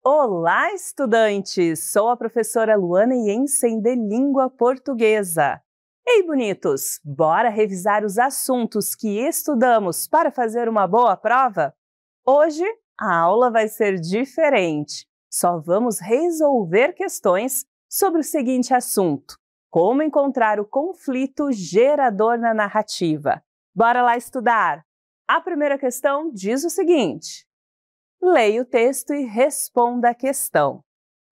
Olá, estudantes! Sou a professora Luana Jensen de Língua Portuguesa. Ei, bonitos! Bora revisar os assuntos que estudamos para fazer uma boa prova? Hoje, a aula vai ser diferente. Só vamos resolver questões sobre o seguinte assunto: como encontrar o conflito gerador na narrativa. Bora lá estudar! A primeira questão diz o seguinte: leia o texto e responda a questão.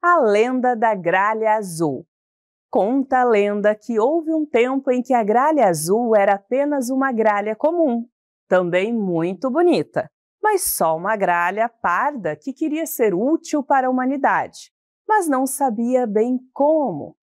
A lenda da gralha azul. Conta a lenda que houve um tempo em que a gralha azul era apenas uma gralha comum, também muito bonita, mas só uma gralha parda que queria ser útil para a humanidade, mas não sabia bem como.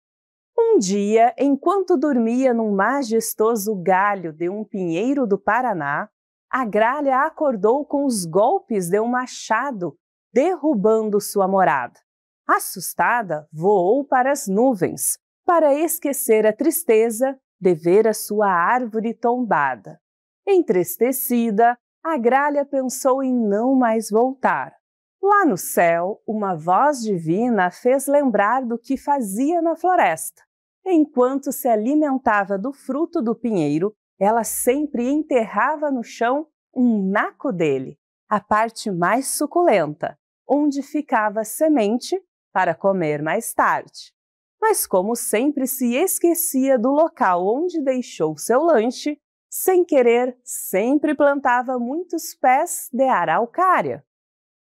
Um dia, enquanto dormia num majestoso galho de um pinheiro do Paraná, a gralha acordou com os golpes de um machado, derrubando sua morada. Assustada, voou para as nuvens, para esquecer a tristeza de ver a sua árvore tombada. Entristecida, a gralha pensou em não mais voltar. Lá no céu, uma voz divina a fez lembrar do que fazia na floresta. Enquanto se alimentava do fruto do pinheiro, ela sempre enterrava no chão um naco dele, a parte mais suculenta, onde ficava a semente para comer mais tarde. Mas como sempre se esquecia do local onde deixou seu lanche, sem querer sempre plantava muitos pés de araucária.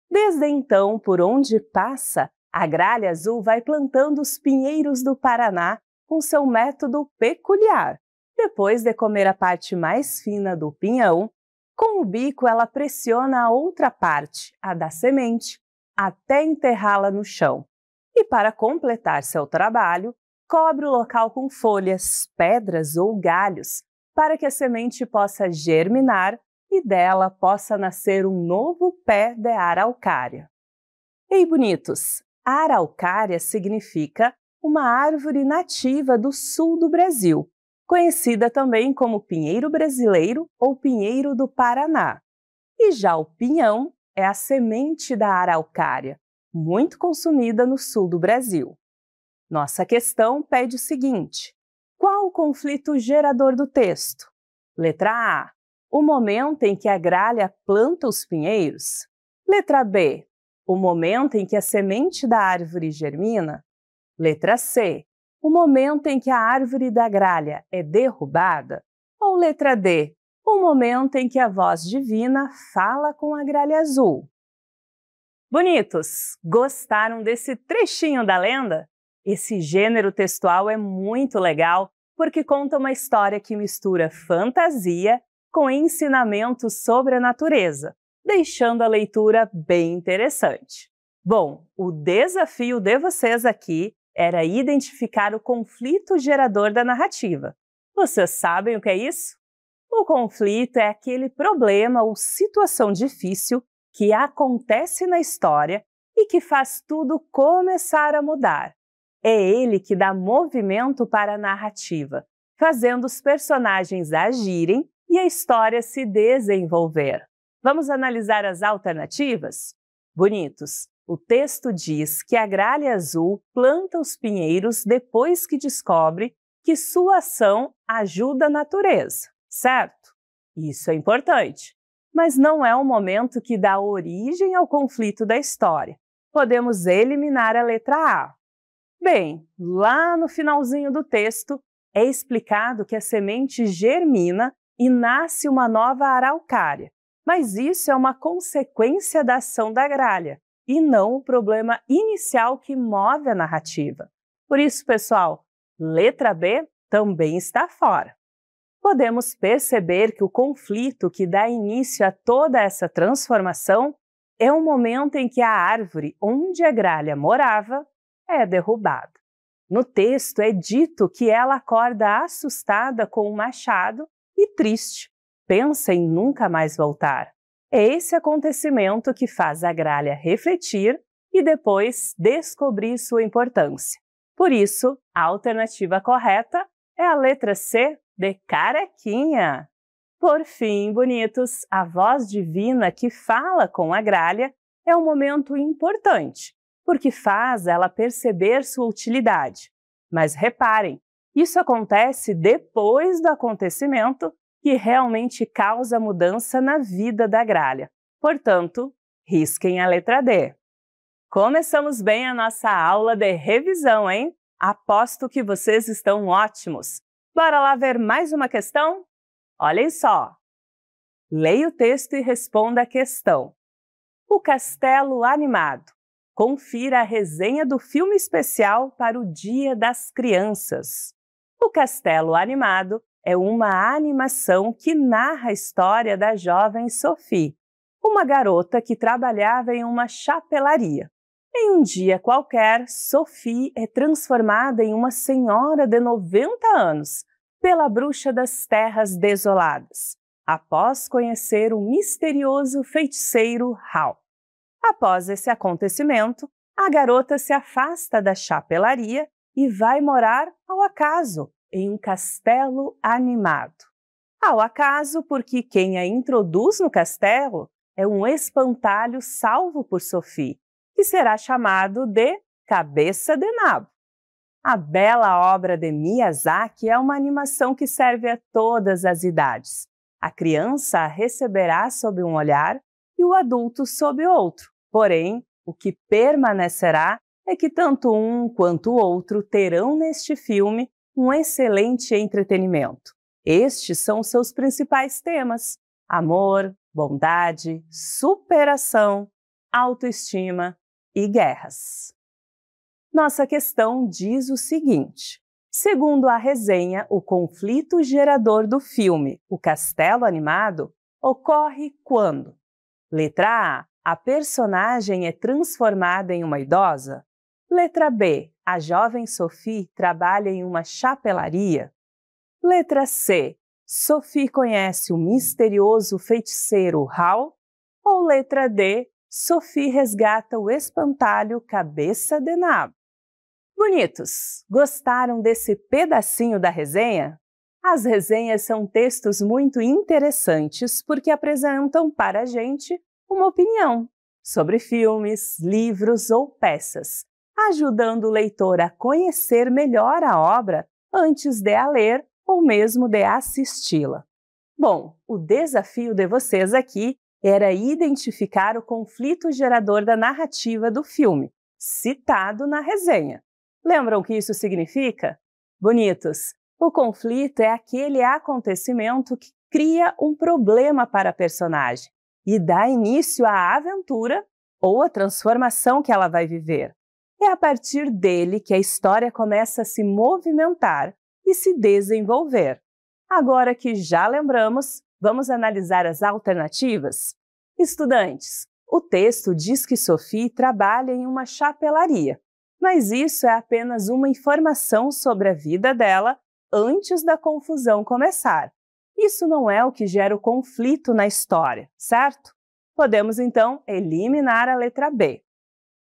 Desde então, por onde passa, a gralha azul vai plantando os pinheiros do Paraná com seu método peculiar. Depois de comer a parte mais fina do pinhão, com o bico ela pressiona a outra parte, a da semente, até enterrá-la no chão. E para completar seu trabalho, cobre o local com folhas, pedras ou galhos, para que a semente possa germinar e dela possa nascer um novo pé de araucária. Ei, bonitos! A araucária significa uma árvore nativa do sul do Brasil, conhecida também como pinheiro brasileiro ou pinheiro do Paraná. E já o pinhão é a semente da araucária, muito consumida no sul do Brasil. Nossa questão pede o seguinte: qual o conflito gerador do texto? Letra A: o momento em que a gralha planta os pinheiros. Letra B: o momento em que a semente da árvore germina. Letra C: o momento em que a árvore da gralha é derrubada. Ou letra D: o momento em que a voz divina fala com a gralha azul. Bonitos, gostaram desse trechinho da lenda? Esse gênero textual é muito legal porque conta uma história que mistura fantasia com ensinamentos sobre a natureza, deixando a leitura bem interessante. Bom, o desafio de vocês aqui era identificar o conflito gerador da narrativa. Vocês sabem o que é isso? O conflito é aquele problema ou situação difícil que acontece na história e que faz tudo começar a mudar. É ele que dá movimento para a narrativa, fazendo os personagens agirem e a história se desenvolver. Vamos analisar as alternativas? Bonitos! O texto diz que a gralha azul planta os pinheiros depois que descobre que sua ação ajuda a natureza, certo? Isso é importante, mas não é o momento que dá origem ao conflito da história. Podemos eliminar a letra A. Bem, lá no finalzinho do texto é explicado que a semente germina e nasce uma nova araucária, mas isso é uma consequência da ação da gralha, e não o problema inicial que move a narrativa. Por isso, pessoal, letra B também está fora. Podemos perceber que o conflito que dá início a toda essa transformação é o momento em que a árvore onde a gralha morava é derrubada. No texto é dito que ela acorda assustada com o machado e triste, pensa em nunca mais voltar. É esse acontecimento que faz a gralha refletir e depois descobrir sua importância. Por isso, a alternativa correta é a letra C de carequinha. Por fim, bonitos, a voz divina que fala com a gralha é um momento importante, porque faz ela perceber sua utilidade. Mas reparem, isso acontece depois do acontecimento que realmente causa mudança na vida da gralha. Portanto, risquem a letra D. Começamos bem a nossa aula de revisão, hein? Aposto que vocês estão ótimos. Bora lá ver mais uma questão? Olhem só! Leia o texto e responda a questão. O Castelo Animado. Confira a resenha do filme especial para o Dia das Crianças. O Castelo Animado é uma animação que narra a história da jovem Sophie, uma garota que trabalhava em uma chapelaria. Em um dia qualquer, Sophie é transformada em uma senhora de 90 anos pela bruxa das Terras Desoladas, após conhecer o misterioso feiticeiro Hal. Após esse acontecimento, a garota se afasta da chapelaria e vai morar ao acaso, em um castelo animado. Ao acaso porque quem a introduz no castelo é um espantalho salvo por Sophie, que será chamado de Cabeça de Nabo. A bela obra de Miyazaki é uma animação que serve a todas as idades. A criança a receberá sob um olhar e o adulto sob outro. Porém, o que permanecerá é que tanto um quanto o outro terão neste filme um excelente entretenimento. Estes são seus principais temas: amor, bondade, superação, autoestima e guerras. Nossa questão diz o seguinte: segundo a resenha, o conflito gerador do filme O Castelo Animado ocorre quando? Letra A personagem é transformada em uma idosa? Letra B. A jovem Sophie trabalha em uma chapelaria? Letra C. Sophie conhece o misterioso feiticeiro Hal? Ou letra D. Sophie resgata o espantalho Cabeça de Nabo? Bonitos, gostaram desse pedacinho da resenha? As resenhas são textos muito interessantes porque apresentam para a gente uma opinião sobre filmes, livros ou peças, ajudando o leitor a conhecer melhor a obra antes de a ler ou mesmo de assisti-la. Bom, o desafio de vocês aqui era identificar o conflito gerador da narrativa do filme, citado na resenha. Lembram o que isso significa? Bonitos, o conflito é aquele acontecimento que cria um problema para a personagem e dá início à aventura ou à transformação que ela vai viver. É a partir dele que a história começa a se movimentar e se desenvolver. Agora que já lembramos, vamos analisar as alternativas? Estudantes, o texto diz que Sophie trabalha em uma chapelaria, mas isso é apenas uma informação sobre a vida dela antes da confusão começar. Isso não é o que gera o conflito na história, certo? Podemos então eliminar a letra B.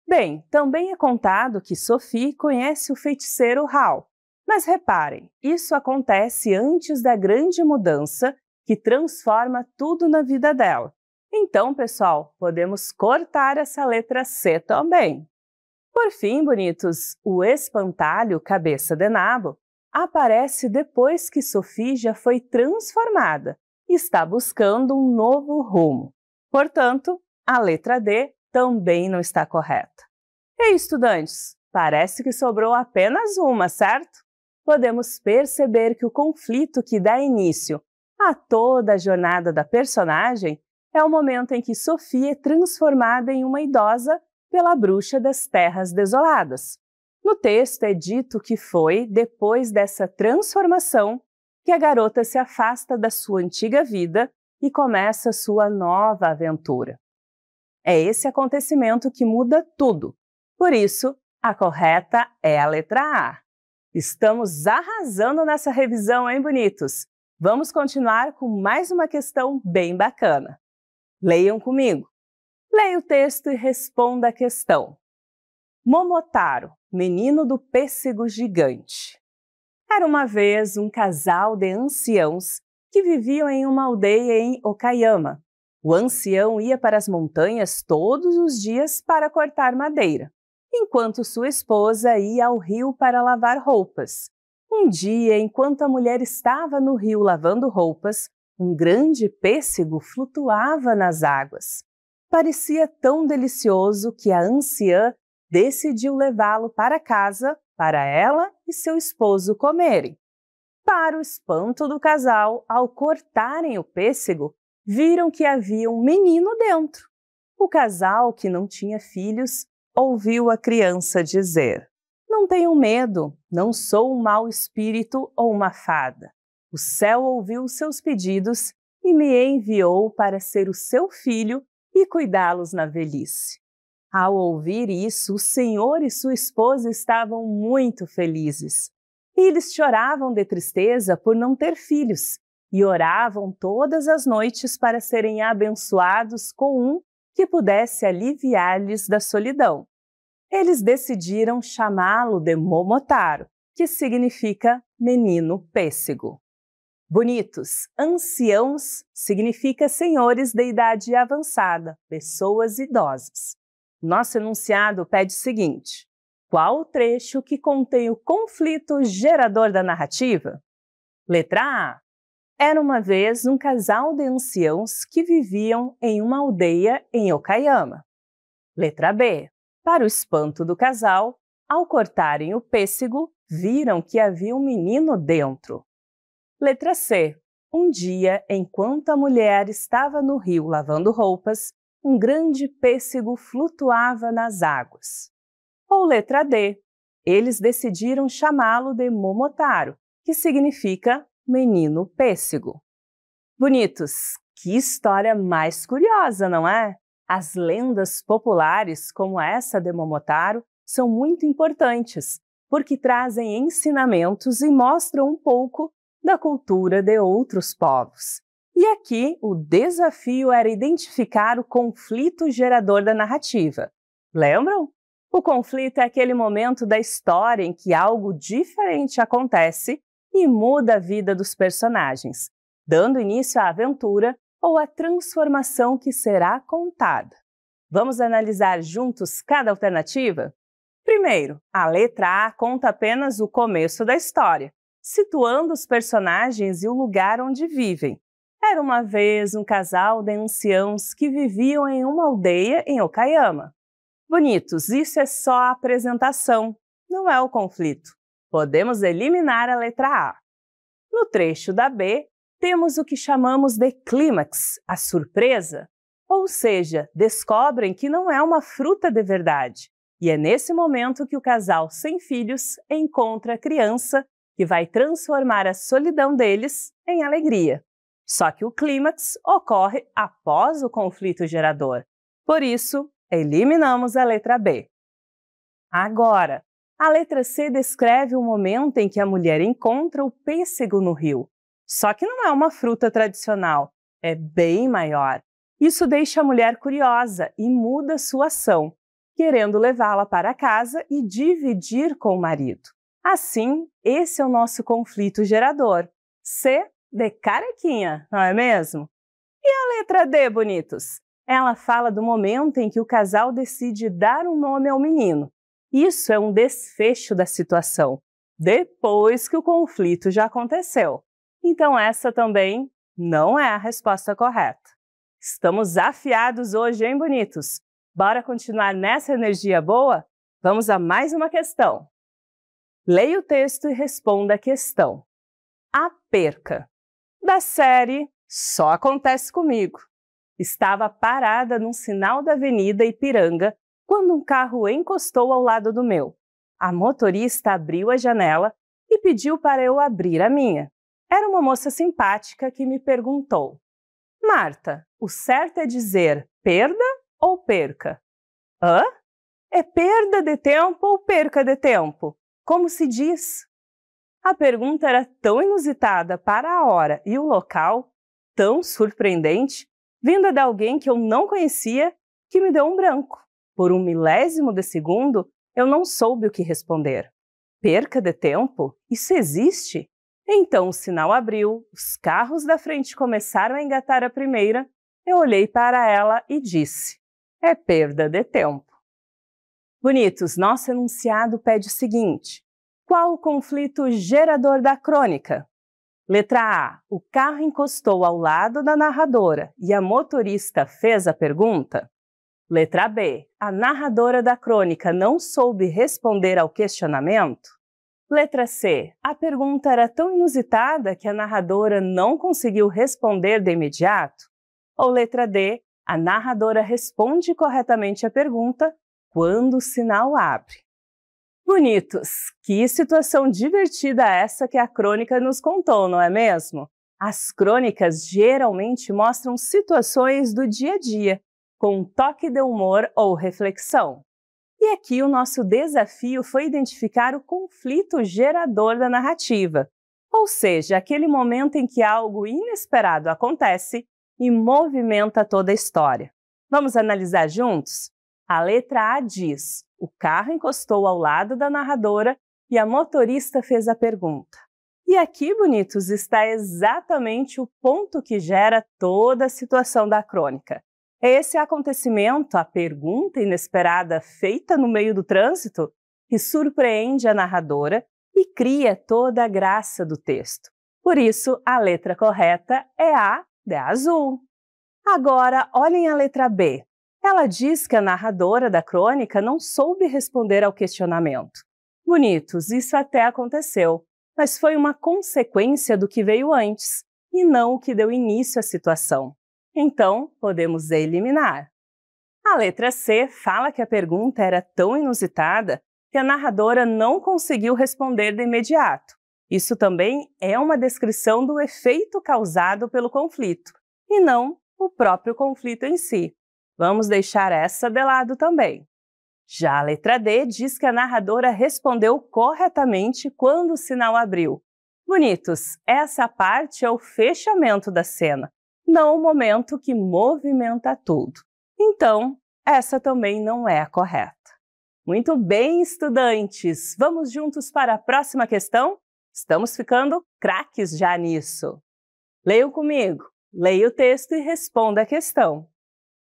Bem, também é contado que Sophie conhece o feiticeiro Hal, mas reparem, isso acontece antes da grande mudança que transforma tudo na vida dela. Então, pessoal, podemos cortar essa letra C também. Por fim, bonitos, o espantalho Cabeça de Nabo aparece depois que Sophie já foi transformada e está buscando um novo rumo. Portanto, a letra D também não está correta. E estudantes, parece que sobrou apenas uma, certo? Podemos perceber que o conflito que dá início a toda a jornada da personagem é o momento em que Sophie é transformada em uma idosa pela bruxa das Terras Desoladas. No texto é dito que foi depois dessa transformação que a garota se afasta da sua antiga vida e começa sua nova aventura. É esse acontecimento que muda tudo. Por isso, a correta é a letra A. Estamos arrasando nessa revisão, hein, bonitos? Vamos continuar com mais uma questão bem bacana. Leiam comigo. Leia o texto e responda a questão. Momotaro, menino do pêssego gigante. Era uma vez um casal de anciãos que viviam em uma aldeia em Okayama. O ancião ia para as montanhas todos os dias para cortar madeira. enquanto sua esposa ia ao rio para lavar roupas. Um dia, enquanto a mulher estava no rio lavando roupas, um grande pêssego flutuava nas águas. Parecia tão delicioso que a anciã decidiu levá-lo para casa para ela e seu esposo comerem. Para o espanto do casal, ao cortarem o pêssego, viram que havia um menino dentro. O casal, que não tinha filhos, ouviu a criança dizer: "Não tenham medo, não sou um mau espírito ou uma fada. O céu ouviu os seus pedidos e me enviou para ser o seu filho e cuidá-los na velhice." Ao ouvir isso, o senhor e sua esposa estavam muito felizes. Eles choravam de tristeza por não ter filhos e oravam todas as noites para serem abençoados com um que pudesse aliviar-lhes da solidão. Eles decidiram chamá-lo de Momotaro, que significa menino pêssego. Bonitos, anciãos significa senhores de idade avançada, pessoas idosas. Nosso enunciado pede o seguinte: qual o trecho que contém o conflito gerador da narrativa? Letra A. Era uma vez um casal de anciãos que viviam em uma aldeia em Okayama. Letra B. Para o espanto do casal, ao cortarem o pêssego, viram que havia um menino dentro. Letra C. Um dia, enquanto a mulher estava no rio lavando roupas, um grande pêssego flutuava nas águas. Ou letra D. Eles decidiram chamá-lo de Momotaro, que significa menino pêssego. Bonitos, que história mais curiosa, não é? As lendas populares, como essa de Momotaro, são muito importantes, porque trazem ensinamentos e mostram um pouco da cultura de outros povos. E aqui o desafio era identificar o conflito gerador da narrativa. Lembram? O conflito é aquele momento da história em que algo diferente acontece e muda a vida dos personagens, dando início à aventura ou à transformação que será contada. Vamos analisar juntos cada alternativa? Primeiro, a letra A conta apenas o começo da história, situando os personagens e o lugar onde vivem. Era uma vez um casal de anciãos que viviam em uma aldeia em Okayama. Bonitos, isso é só a apresentação, não é o conflito. Podemos eliminar a letra A. No trecho da B, temos o que chamamos de clímax, a surpresa. Ou seja, descobrem que não é uma fruta de verdade. E é nesse momento que o casal sem filhos encontra a criança que vai transformar a solidão deles em alegria. Só que o clímax ocorre após o conflito gerador. Por isso, eliminamos a letra B. Agora, a letra C descreve o momento em que a mulher encontra o pêssego no rio. Só que não é uma fruta tradicional, é bem maior. Isso deixa a mulher curiosa e muda sua ação, querendo levá-la para casa e dividir com o marido. Assim, esse é o nosso conflito gerador. C de carequinha, não é mesmo? E a letra D, bonitos? Ela fala do momento em que o casal decide dar um nome ao menino. Isso é um desfecho da situação, depois que o conflito já aconteceu. Então essa também não é a resposta correta. Estamos afiados hoje, hein, bonitos? Bora continuar nessa energia boa? Vamos a mais uma questão. Leia o texto e responda a questão. A perca. Da série Só Acontece Comigo. Estava parada num sinal da Avenida Ipiranga quando um carro encostou ao lado do meu. A motorista abriu a janela e pediu para eu abrir a minha. Era uma moça simpática que me perguntou: Marta, o certo é dizer perda ou perca? Hã? É perda de tempo ou perca de tempo? Como se diz? A pergunta era tão inusitada para a hora e o local, tão surpreendente, vinda de alguém que eu não conhecia, que me deu um branco. Por um milésimo de segundo, eu não soube o que responder. Perca de tempo? Isso existe? Então o sinal abriu, os carros da frente começaram a engatar a primeira, eu olhei para ela e disse: é perda de tempo. Bonitos, nosso enunciado pede o seguinte: qual o conflito gerador da crônica? Letra A. O carro encostou ao lado da narradora e a motorista fez a pergunta. Letra B. A narradora da crônica não soube responder ao questionamento. Letra C. A pergunta era tão inusitada que a narradora não conseguiu responder de imediato. Ou letra D. A narradora responde corretamente a pergunta quando o sinal abre. Bonitos, que situação divertida essa que a crônica nos contou, não é mesmo? As crônicas geralmente mostram situações do dia a dia, com um toque de humor ou reflexão. E aqui o nosso desafio foi identificar o conflito gerador da narrativa, ou seja, aquele momento em que algo inesperado acontece e movimenta toda a história. Vamos analisar juntos? A letra A diz: o carro encostou ao lado da narradora e a motorista fez a pergunta. E aqui, bonitos, está exatamente o ponto que gera toda a situação da crônica. Esse acontecimento, a pergunta inesperada feita no meio do trânsito, que surpreende a narradora e cria toda a graça do texto. Por isso, a letra correta é A de azul. Agora, olhem a letra B. Ela diz que a narradora da crônica não soube responder ao questionamento. Bonitos, isso até aconteceu, mas foi uma consequência do que veio antes, e não o que deu início à situação. Então, podemos eliminar. A letra C fala que a pergunta era tão inusitada que a narradora não conseguiu responder de imediato. Isso também é uma descrição do efeito causado pelo conflito, e não o próprio conflito em si. Vamos deixar essa de lado também. Já a letra D diz que a narradora respondeu corretamente quando o sinal abriu. Bonitos, essa parte é o fechamento da cena, não o momento que movimenta tudo. Então, essa também não é a correta. Muito bem, estudantes! Vamos juntos para a próxima questão? Estamos ficando craques já nisso. Leiam comigo, leia o texto e responda a questão.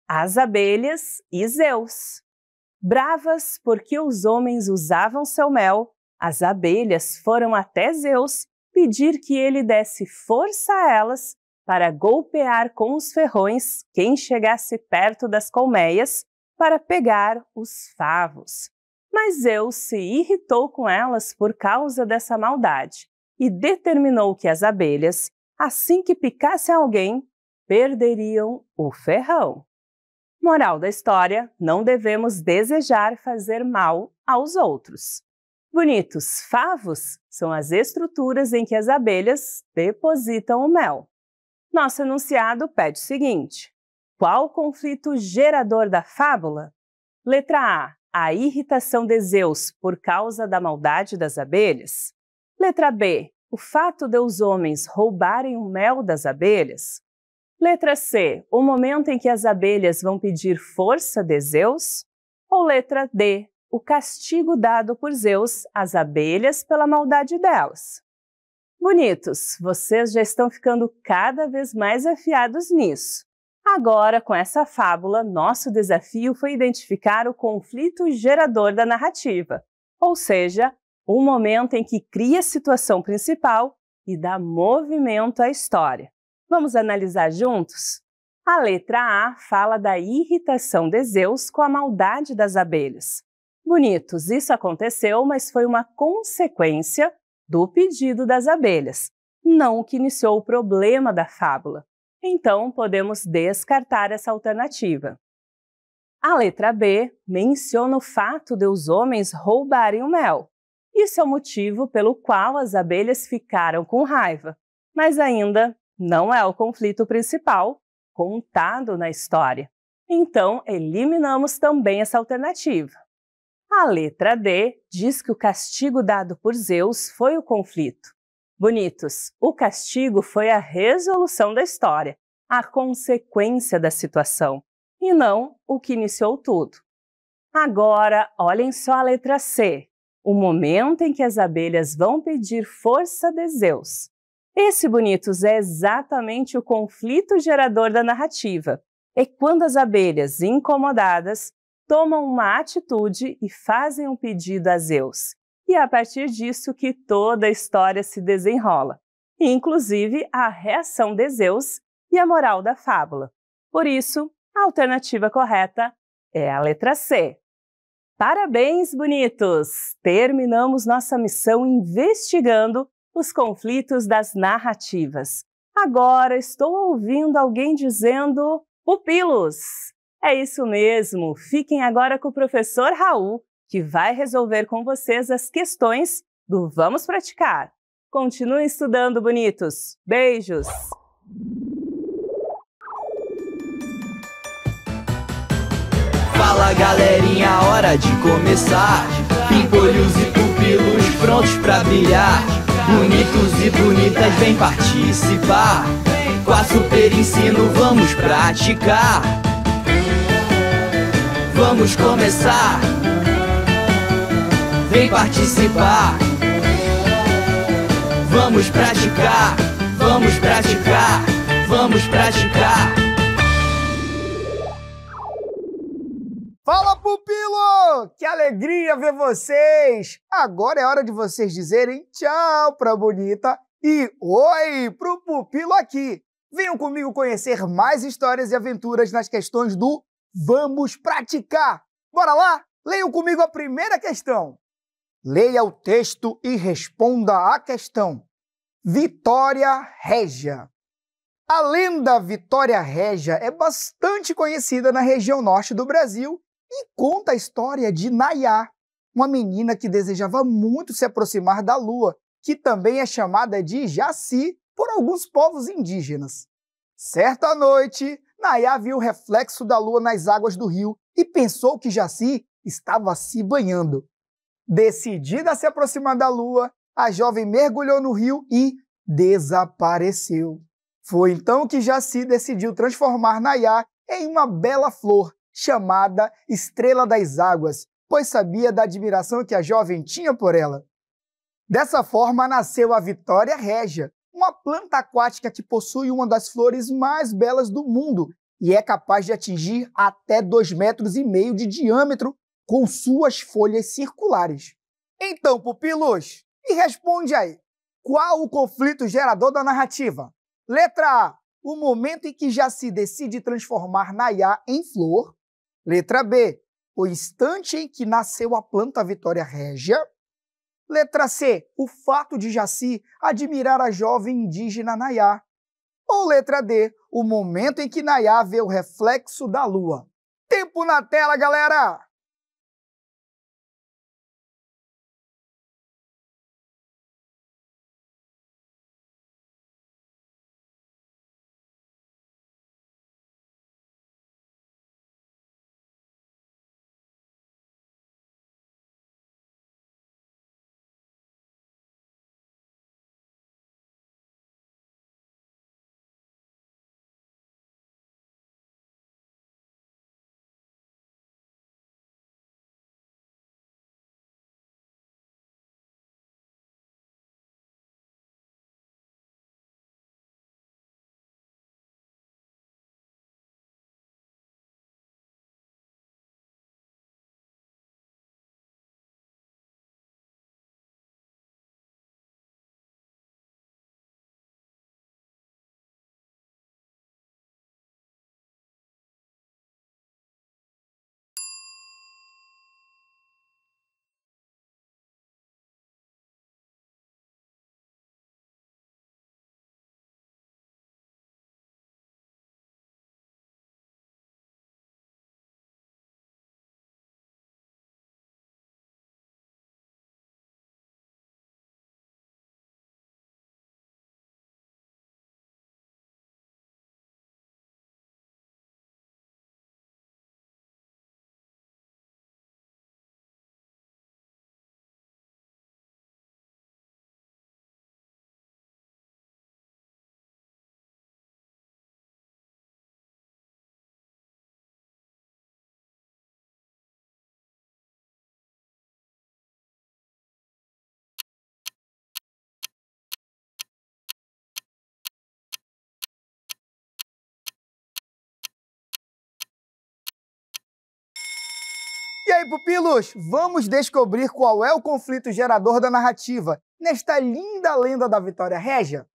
As abelhas e Zeus. Bravas porque os homens usavam seu mel, as abelhas foram até Zeus pedir que ele desse força a elas para golpear com os ferrões quem chegasse perto das colmeias para pegar os favos. Mas Zeus se irritou com elas por causa dessa maldade e determinou que as abelhas, assim que picassem alguém, perderiam o ferrão. Moral da história: não devemos desejar fazer mal aos outros. Bonitos, favos são as estruturas em que as abelhas depositam o mel. Nosso enunciado pede o seguinte: qual o conflito gerador da fábula? Letra A irritação de Zeus por causa da maldade das abelhas. Letra B, o fato de os homens roubarem o mel das abelhas. Letra C, o momento em que as abelhas vão pedir força de Zeus? Ou letra D, o castigo dado por Zeus às abelhas pela maldade delas? Bonitos, vocês já estão ficando cada vez mais afiados nisso. Agora, com essa fábula, nosso desafio foi identificar o conflito gerador da narrativa, ou seja, o momento em que cria a situação principal e dá movimento à história. Vamos analisar juntos? A letra A fala da irritação de Zeus com a maldade das abelhas. Bonitos, isso aconteceu, mas foi uma consequência do pedido das abelhas, não o que iniciou o problema da fábula. Então, podemos descartar essa alternativa. A letra B menciona o fato de os homens roubarem o mel. Isso é o motivo pelo qual as abelhas ficaram com raiva, mas ainda não é o conflito principal contado na história. Então, eliminamos também essa alternativa. A letra D diz que o castigo dado por Zeus foi o conflito. Bonitos, o castigo foi a resolução da história, a consequência da situação, e não o que iniciou tudo. Agora, olhem só a letra C, o momento em que as abelhas vão pedir força de Zeus. Esse, bonitos, é exatamente o conflito gerador da narrativa. É quando as abelhas, incomodadas, tomam uma atitude e fazem um pedido a Zeus. E é a partir disso que toda a história se desenrola, inclusive a reação de Zeus e a moral da fábula. Por isso, a alternativa correta é a letra C. Parabéns, bonitos! Terminamos nossa missão investigando os conflitos das narrativas. Agora estou ouvindo alguém dizendo pupilos. É isso mesmo, fiquem agora com o professor Raul, que vai resolver com vocês as questões do Vamos Praticar. Continuem estudando, bonitos. Beijos! Fala, galerinha, hora de começar. Pimpolhos e pupilos prontos pra brilhar. Bonitos e bonitas, vem participar. Com a Super Ensino vamos praticar. Vamos começar. Vem participar. Vamos praticar. Vamos praticar. Vamos praticar. Fala, pupilo! Que alegria ver vocês! Agora é hora de vocês dizerem tchau pra bonita e oi pro pupilo aqui. Venham comigo conhecer mais histórias e aventuras nas questões do Vamos Praticar. Bora lá? Leiam comigo a primeira questão. Leia o texto e responda a questão. Vitória Régia. A lenda Vitória Régia é bastante conhecida na região norte do Brasil e conta a história de Nayá, uma menina que desejava muito se aproximar da lua, que também é chamada de Jaci por alguns povos indígenas. Certa noite, Nayá viu o reflexo da lua nas águas do rio e pensou que Jaci estava se banhando. Decidida a se aproximar da lua, a jovem mergulhou no rio e desapareceu. Foi então que Jaci decidiu transformar Nayá em uma bela flor, chamada Estrela das Águas, pois sabia da admiração que a jovem tinha por ela. Dessa forma nasceu a Vitória Régia, uma planta aquática que possui uma das flores mais belas do mundo e é capaz de atingir até 2,5 metros de diâmetro com suas folhas circulares. Então, pupilos, me responde aí, qual o conflito gerador da narrativa? Letra A, o momento em que Jaci decide transformar Nayá em flor. Letra B, o instante em que nasceu a planta Vitória Régia. Letra C, o fato de Jaci admirar a jovem indígena Nayá. Ou letra D, o momento em que Nayá vê o reflexo da lua. Tempo na tela, galera! aí, pupilos, vamos descobrir qual é o conflito gerador da narrativa nesta linda lenda da Vitória Régia?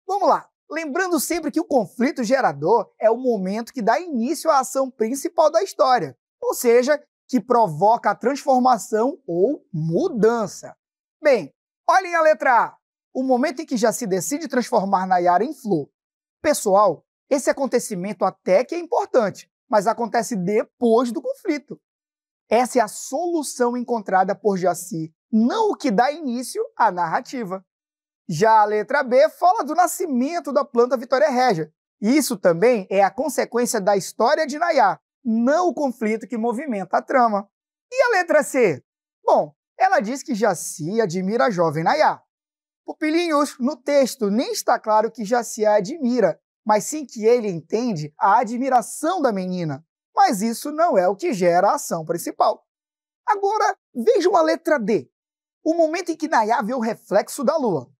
Vamos lá! Lembrando sempre que o conflito gerador é o momento que dá início à ação principal da história, ou seja, que provoca a transformação ou mudança. Bem, olhem a letra A, o momento em que Jaci decide transformar Nayara em flor. Pessoal, esse acontecimento até que é importante, mas acontece depois do conflito. Essa é a solução encontrada por Jaci, não o que dá início à narrativa. Já a letra B fala do nascimento da planta Vitória Régia. Isso também é a consequência da história de Nayá, não o conflito que movimenta a trama. E a letra C? Bom, ela diz que Jaci admira a jovem Nayá. Pupilinhos, no texto nem está claro que Jaci a admira, mas sim que ele entende a admiração da menina. Mas isso não é o que gera a ação principal. Agora, vejam a letra D. O momento em que Nayá vê o reflexo da lua.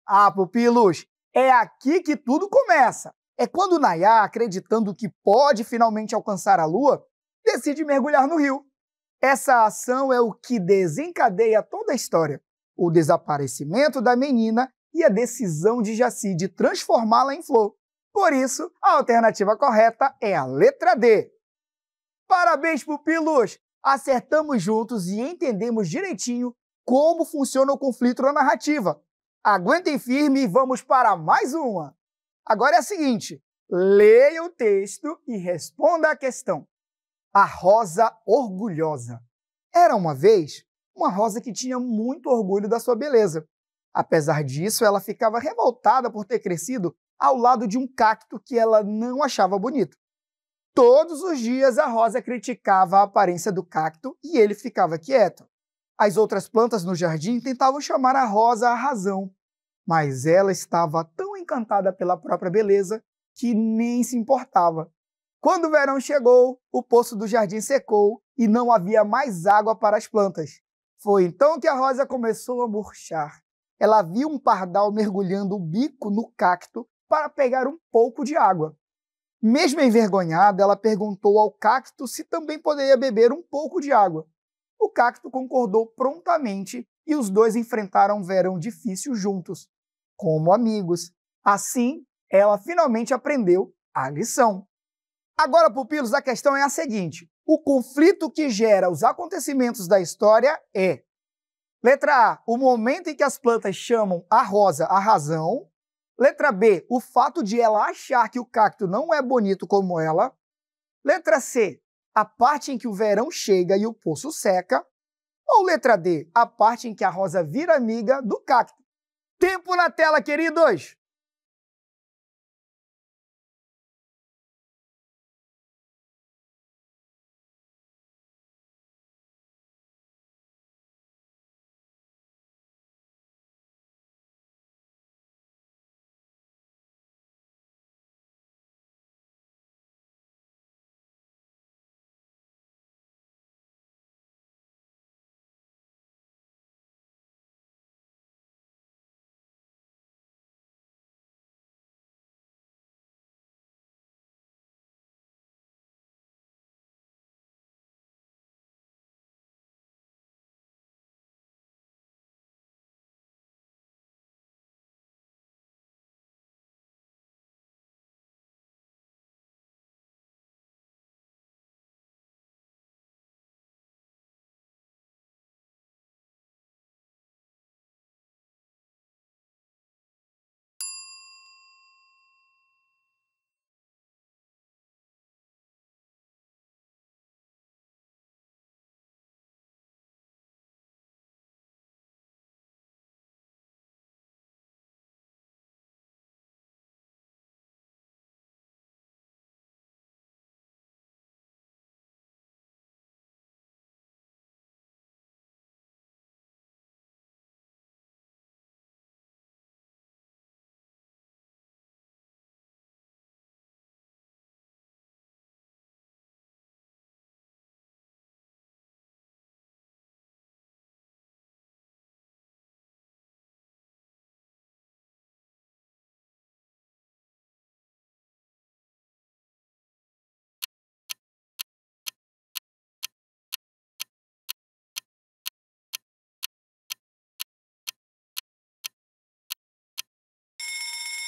Ah, pupilos, é aqui que tudo começa. É quando Nayá, acreditando que pode finalmente alcançar a lua, decide mergulhar no rio. Essa ação é o que desencadeia toda a história. O desaparecimento da menina e a decisão de Jaci de transformá-la em flor. Por isso, a alternativa correta é a letra D. Parabéns, pupilos! Acertamos juntos e entendemos direitinho como funciona o conflito na narrativa. Aguentem firme e vamos para mais uma. Agora é a seguinte, leia o texto e responda a questão. A rosa orgulhosa. Era uma vez uma rosa que tinha muito orgulho da sua beleza. Apesar disso, ela ficava revoltada por ter crescido ao lado de um cacto que ela não achava bonito. Todos os dias a rosa criticava a aparência do cacto e ele ficava quieto. As outras plantas no jardim tentavam chamar a rosa à razão, mas ela estava tão encantada pela própria beleza que nem se importava. Quando o verão chegou, o poço do jardim secou e não havia mais água para as plantas. Foi então que a rosa começou a murchar. Ela viu um pardal mergulhando o bico no cacto para pegar um pouco de água. Mesmo envergonhada, ela perguntou ao cacto se também poderia beber um pouco de água. O cacto concordou prontamente e os dois enfrentaram um verão difícil juntos, como amigos. Assim, ela finalmente aprendeu a lição. Agora, pupilos, a questão é a seguinte. O conflito que gera os acontecimentos da história é: letra A, o momento em que as plantas chamam a rosa à razão. Letra B, o fato de ela achar que o cacto não é bonito como ela. Letra C, a parte em que o verão chega e o poço seca. Ou letra D, a parte em que a rosa vira amiga do cacto. Tempo na tela, queridos!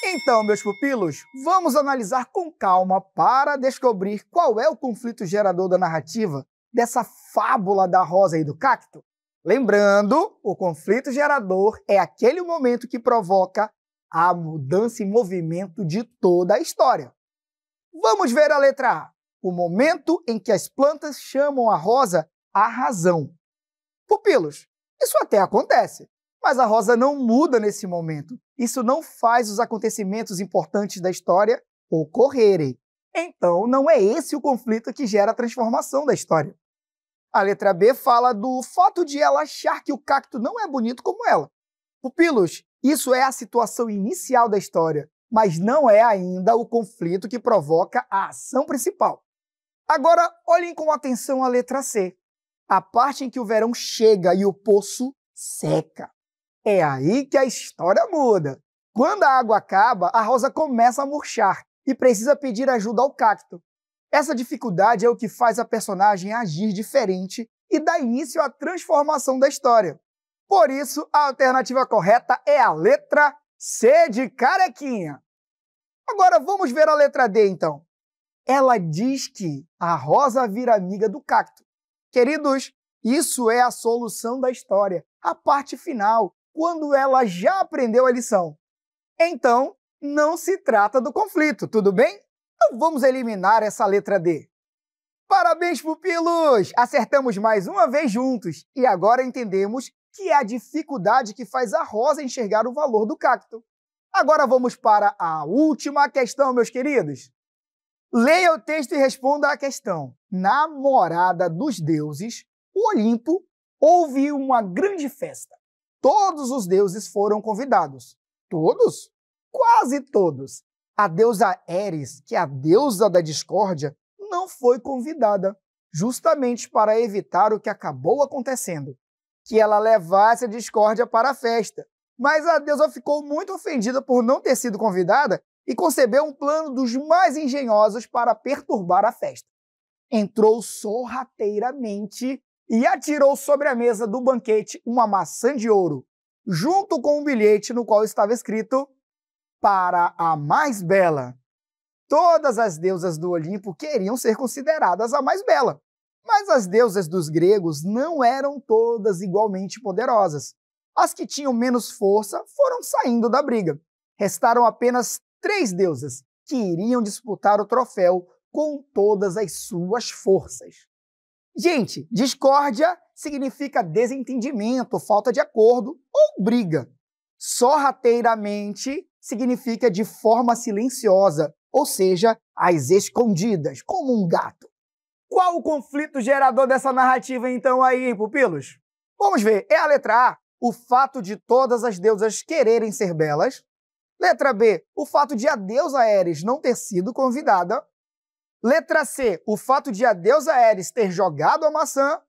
Então, meus pupilos, vamos analisar com calma para descobrir qual é o conflito gerador da narrativa dessa fábula da rosa e do cacto. Lembrando, o conflito gerador é aquele momento que provoca a mudança e movimento de toda a história. Vamos ver a letra A. O momento em que as plantas chamam a rosa a razão. Pupilos, isso até acontece, mas a rosa não muda nesse momento. Isso não faz os acontecimentos importantes da história ocorrerem. Então, não é esse o conflito que gera a transformação da história. A letra B fala do fato de ela achar que o cacto não é bonito como ela. Pupilos, isso é a situação inicial da história, mas não é ainda o conflito que provoca a ação principal. Agora, olhem com atenção a letra C. A parte em que o verão chega e o poço seca. É aí que a história muda. Quando a água acaba, a rosa começa a murchar e precisa pedir ajuda ao cacto. Essa dificuldade é o que faz a personagem agir diferente e dá início à transformação da história. Por isso, a alternativa correta é a letra C de carequinha. Agora vamos ver a letra D, então. Ela diz que a rosa vira amiga do cacto. Queridos, isso é a solução da história, a parte final, quando ela já aprendeu a lição. Então, não se trata do conflito, tudo bem? Então vamos eliminar essa letra D. Parabéns, pupilos! Acertamos mais uma vez juntos e agora entendemos que é a dificuldade que faz a rosa enxergar o valor do cacto. Agora vamos para a última questão, meus queridos. Leia o texto e responda à questão. Na morada dos deuses, o Olimpo, houve uma grande festa. Todos os deuses foram convidados. Todos? Quase todos. A deusa Eris, que é a deusa da discórdia, não foi convidada, justamente para evitar o que acabou acontecendo, que ela levasse a discórdia para a festa. Mas a deusa ficou muito ofendida por não ter sido convidada e concebeu um plano dos mais engenhosos para perturbar a festa. Entrou sorrateiramente e atirou sobre a mesa do banquete uma maçã de ouro, junto com um bilhete no qual estava escrito: para a mais bela. Todas as deusas do Olimpo queriam ser consideradas a mais bela, mas as deusas dos gregos não eram todas igualmente poderosas. As que tinham menos força foram saindo da briga. Restaram apenas 3 deusas, que iriam disputar o troféu com todas as suas forças. Gente, discórdia significa desentendimento, falta de acordo ou briga. Sorrateiramente significa de forma silenciosa, ou seja, às escondidas, como um gato. Qual o conflito gerador dessa narrativa então aí, hein, pupilos? Vamos ver, é a letra A, o fato de todas as deusas quererem ser belas. Letra B, o fato de a deusa Ares não ter sido convidada. Letra C, o fato de a deusa Ares ter jogado a maçã.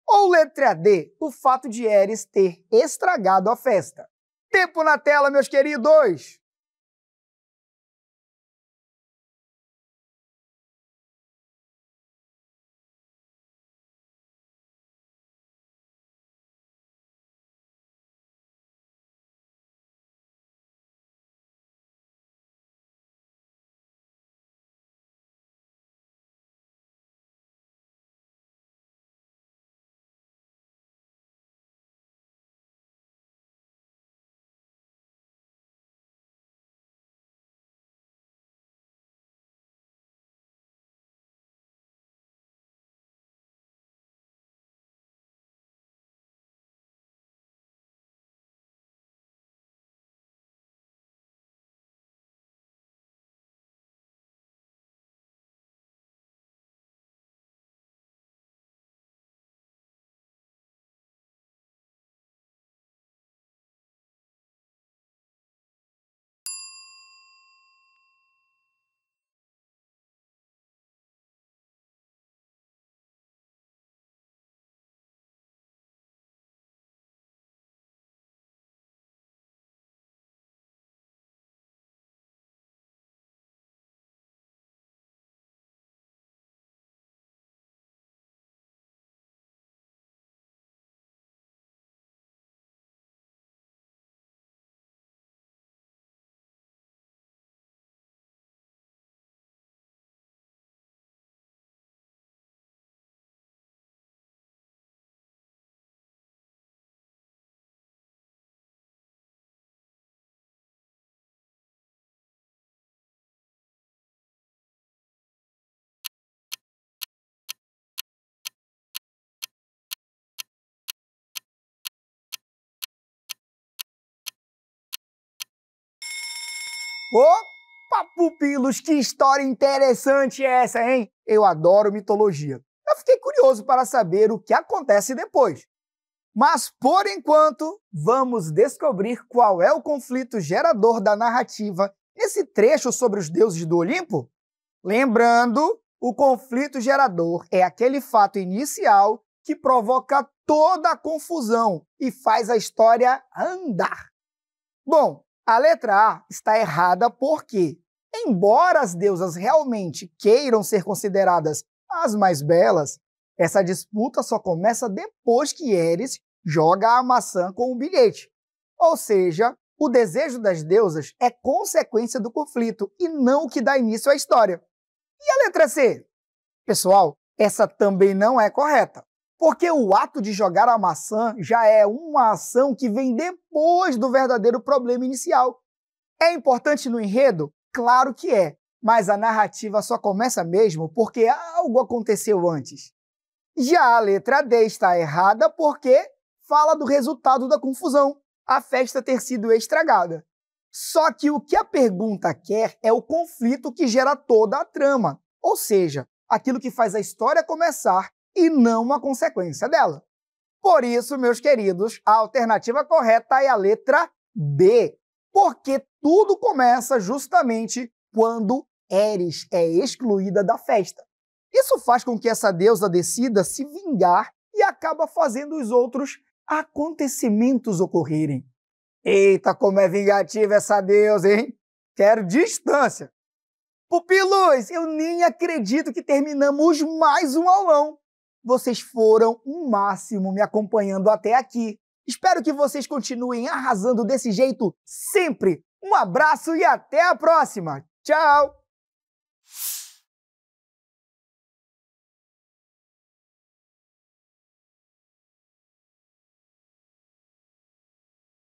Ou letra D, o fato de Ares ter estragado a festa. Tempo na tela, meus queridos! Opa, pupilos, que história interessante é essa, hein? Eu adoro mitologia. Eu fiquei curioso para saber o que acontece depois. Mas, por enquanto, vamos descobrir qual é o conflito gerador da narrativa nesse trecho sobre os deuses do Olimpo? Lembrando, o conflito gerador é aquele fato inicial que provoca toda a confusão e faz a história andar. Bom, a letra A está errada porque, embora as deusas realmente queiram ser consideradas as mais belas, essa disputa só começa depois que Eris joga a maçã com o bilhete. Ou seja, o desejo das deusas é consequência do conflito e não o que dá início à história. E a letra C? Pessoal, essa também não é correta, porque o ato de jogar a maçã já é uma ação que vem depois do verdadeiro problema inicial. É importante no enredo? Claro que é, mas a narrativa só começa mesmo porque algo aconteceu antes. Já a letra D está errada porque fala do resultado da confusão, a festa ter sido estragada. Só que o que a pergunta quer é o conflito que gera toda a trama, ou seja, aquilo que faz a história começar e não uma consequência dela. Por isso, meus queridos, a alternativa correta é a letra B, porque tudo começa justamente quando Eris é excluída da festa. Isso faz com que essa deusa decida se vingar e acaba fazendo os outros acontecimentos ocorrerem. Eita, como é vingativa essa deusa, hein? Quero distância. Pupilos, eu nem acredito que terminamos mais um aulão. Vocês foram um máximo me acompanhando até aqui. Espero que vocês continuem arrasando desse jeito sempre. Um abraço e até a próxima. Tchau!